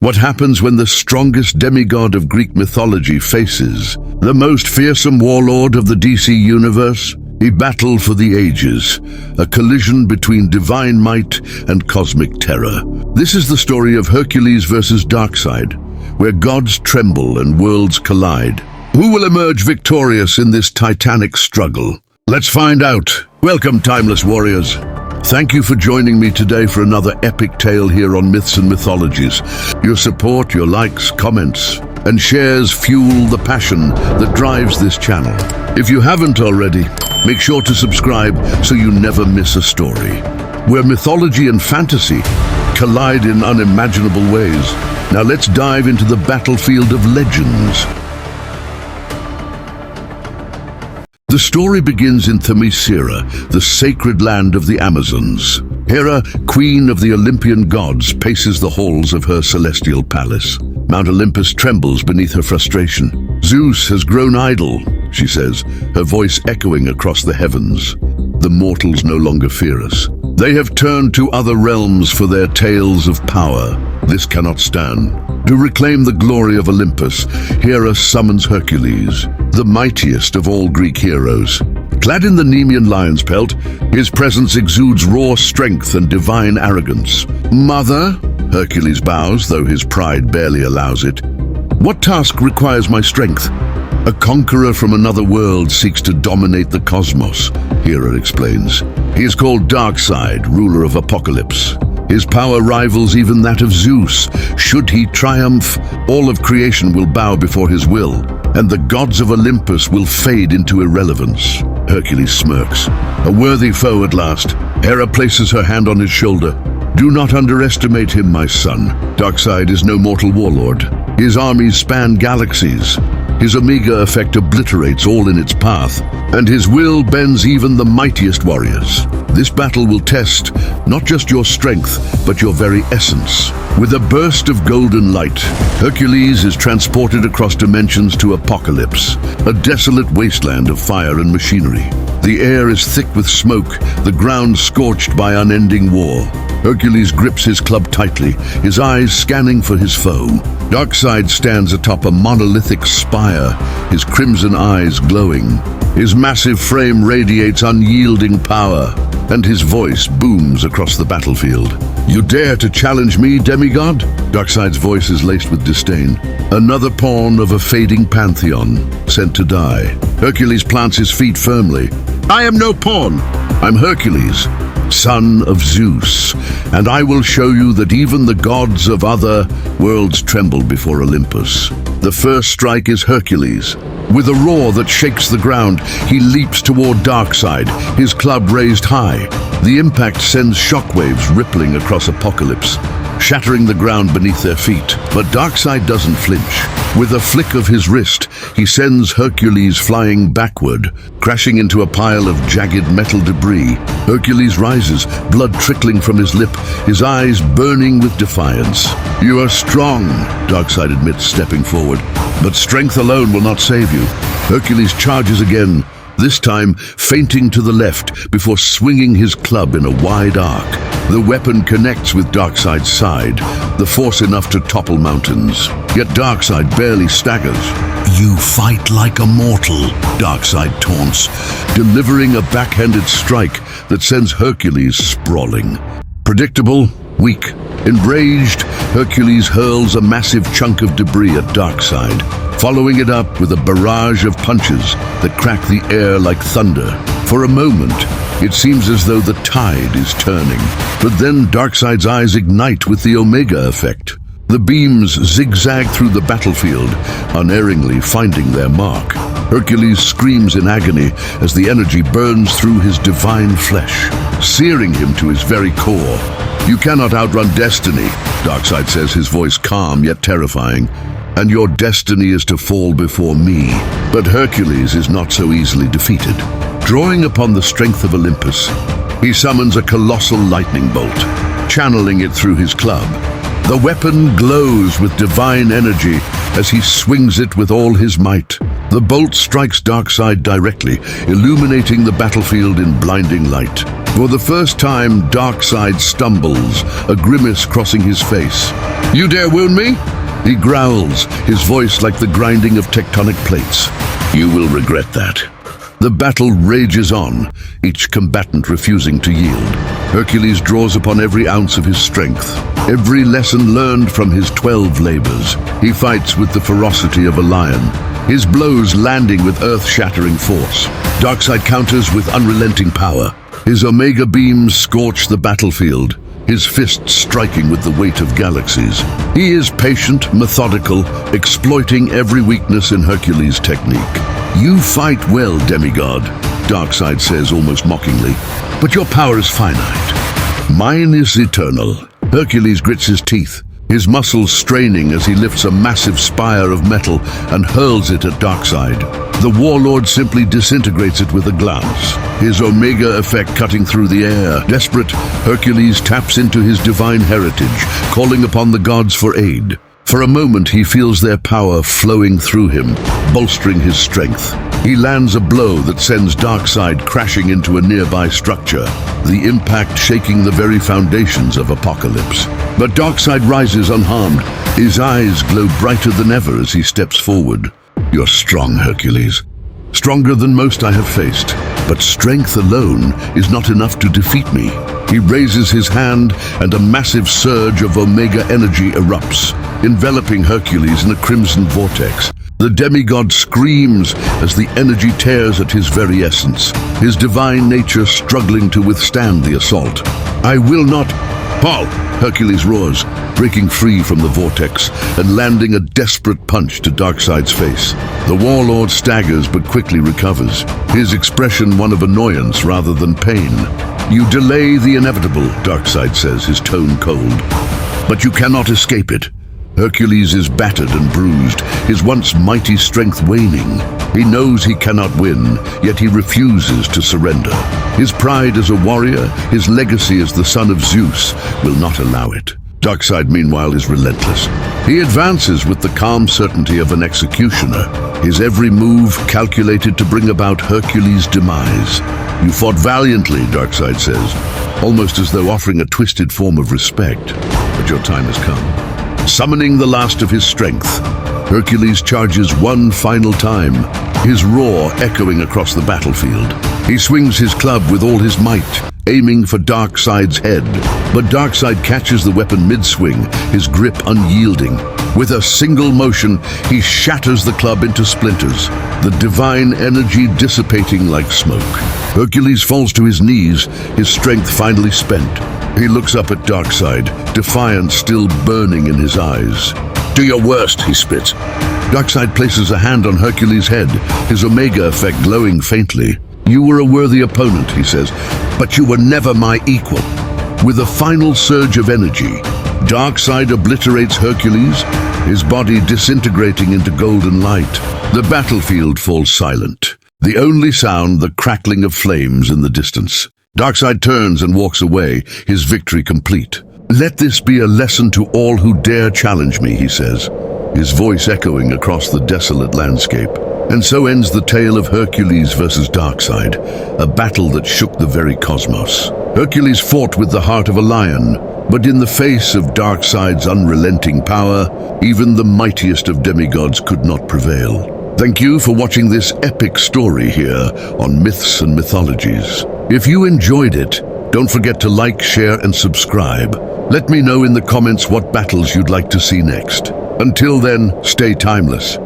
What happens when the strongest demigod of Greek mythology faces the most fearsome warlord of the DC universe? He battled for the ages, a collision between divine might and cosmic terror. This is the story of Hercules versus Darkseid, where gods tremble and worlds collide. Who will emerge victorious in this titanic struggle? Let's find out. Welcome, timeless warriors. Thank you for joining me today for another epic tale here on Myths and Mythologies. Your support, your likes, comments, and shares fuel the passion that drives this channel. If you haven't already, make sure to subscribe so you never miss a story, where mythology and fantasy collide in unimaginable ways. Now let's dive into the battlefield of legends. The story begins in Themyscira, the sacred land of the Amazons. Hera, queen of the Olympian gods, paces the halls of her celestial palace. Mount Olympus trembles beneath her frustration. Zeus has grown idle, she says, her voice echoing across the heavens. The mortals no longer fear us. They have turned to other realms for their tales of power. This cannot stand. To reclaim the glory of Olympus, Hera summons Hercules, the mightiest of all Greek heroes. Clad in the Nemean lion's pelt, his presence exudes raw strength and divine arrogance. Mother, Hercules bows, though his pride barely allows it. What task requires my strength? A conqueror from another world seeks to dominate the cosmos, Hera explains. He is called Darkseid, ruler of Apokolips. His power rivals even that of Zeus. Should he triumph, all of creation will bow before his will, and the gods of Olympus will fade into irrelevance. Hercules smirks. A worthy foe at last. Hera places her hand on his shoulder. Do not underestimate him, my son. Darkseid is no mortal warlord. His armies span galaxies. His Omega effect obliterates all in its path, and his will bends even the mightiest warriors. This battle will test not just your strength, but your very essence. With a burst of golden light, Hercules is transported across dimensions to Apokolips, a desolate wasteland of fire and machinery. The air is thick with smoke, the ground scorched by unending war. Hercules grips his club tightly, his eyes scanning for his foe. Darkseid stands atop a monolithic spire, his crimson eyes glowing. His massive frame radiates unyielding power, and his voice booms across the battlefield. You dare to challenge me, demigod? Darkseid's voice is laced with disdain. Another pawn of a fading pantheon, sent to die. Hercules plants his feet firmly. I am no pawn. I'm Hercules, son of Zeus, and I will show you that even the gods of other worlds tremble before Olympus. The first strike is Hercules. With a roar that shakes the ground, he leaps toward Darkseid, his club raised high. The impact sends shockwaves rippling across Apokolips, shattering the ground beneath their feet. But Darkseid doesn't flinch. With a flick of his wrist, he sends Hercules flying backward, crashing into a pile of jagged metal debris. Hercules rises, blood trickling from his lip, his eyes burning with defiance. You are strong, Darkseid admits, stepping forward, but strength alone will not save you. Hercules charges again, this time feinting to the left before swinging his club in a wide arc. The weapon connects with Darkseid's side, the force enough to topple mountains. Yet Darkseid barely staggers. You fight like a mortal, Darkseid taunts, delivering a backhanded strike that sends Hercules sprawling. Predictable, weak. Enraged, Hercules hurls a massive chunk of debris at Darkseid, following it up with a barrage of punches that crack the air like thunder. For a moment, it seems as though the tide is turning, but then Darkseid's eyes ignite with the Omega effect. The beams zigzag through the battlefield, unerringly finding their mark. Hercules screams in agony as the energy burns through his divine flesh, searing him to his very core. You cannot outrun destiny, Darkseid says, his voice calm yet terrifying. And your destiny is to fall before me. But Hercules is not so easily defeated. Drawing upon the strength of Olympus, he summons a colossal lightning bolt, channeling it through his club. The weapon glows with divine energy as he swings it with all his might. The bolt strikes Darkseid directly, illuminating the battlefield in blinding light. For the first time, Darkseid stumbles, a grimace crossing his face. "You dare wound me?" He growls, his voice like the grinding of tectonic plates. "You will regret that." The battle rages on, each combatant refusing to yield. Hercules draws upon every ounce of his strength, every lesson learned from his 12 labors. He fights with the ferocity of a lion, his blows landing with earth-shattering force. Darkseid counters with unrelenting power. His Omega beams scorch the battlefield, his fists striking with the weight of galaxies. He is patient, methodical, exploiting every weakness in Hercules' technique. "You fight well, demigod," Darkseid says almost mockingly, "but your power is finite. Mine is eternal." Hercules grits his teeth, his muscles straining as he lifts a massive spire of metal and hurls it at Darkseid. The warlord simply disintegrates it with a glance, his Omega effect cutting through the air. Desperate, Hercules taps into his divine heritage, calling upon the gods for aid. For a moment, he feels their power flowing through him, bolstering his strength. He lands a blow that sends Darkseid crashing into a nearby structure, the impact shaking the very foundations of Apokolips. But Darkseid rises unharmed. His eyes glow brighter than ever as he steps forward. "You're strong, Hercules. Stronger than most I have faced. But strength alone is not enough to defeat me." He raises his hand, and a massive surge of Omega energy erupts, enveloping Hercules in a crimson vortex. The demigod screams as the energy tears at his very essence, his divine nature struggling to withstand the assault. "I will not..." "Paul!" Hercules roars, breaking free from the vortex and landing a desperate punch to Darkseid's face. The warlord staggers but quickly recovers, his expression one of annoyance rather than pain. "You delay the inevitable," Darkseid says, his tone cold. "But you cannot escape it." Hercules is battered and bruised, his once mighty strength waning. He knows he cannot win, yet he refuses to surrender. His pride as a warrior, his legacy as the son of Zeus, will not allow it. Darkseid, meanwhile, is relentless. He advances with the calm certainty of an executioner, his every move calculated to bring about Hercules' demise. "You fought valiantly," Darkseid says, almost as though offering a twisted form of respect. "But your time has come." Summoning the last of his strength, Hercules charges one final time, his roar echoing across the battlefield. He swings his club with all his might, aiming for Darkseid's head. But Darkseid catches the weapon mid-swing, his grip unyielding. With a single motion, he shatters the club into splinters, the divine energy dissipating like smoke. Hercules falls to his knees, his strength finally spent. He looks up at Darkseid, defiance still burning in his eyes. "Do your worst," he spits. Darkseid places a hand on Hercules' head, his Omega effect glowing faintly. "You were a worthy opponent," he says, "but you were never my equal." With a final surge of energy, Darkseid obliterates Hercules, his body disintegrating into golden light. The battlefield falls silent, the only sound the crackling of flames in the distance. Darkseid turns and walks away, his victory complete. "Let this be a lesson to all who dare challenge me," he says, his voice echoing across the desolate landscape. And so ends the tale of Hercules versus Darkseid, a battle that shook the very cosmos. Hercules fought with the heart of a lion, but in the face of Darkseid's unrelenting power, even the mightiest of demigods could not prevail. Thank you for watching this epic story here on Myths and Mythologies. If you enjoyed it, don't forget to like, share, and subscribe. Let me know in the comments what battles you'd like to see next. Until then, stay timeless.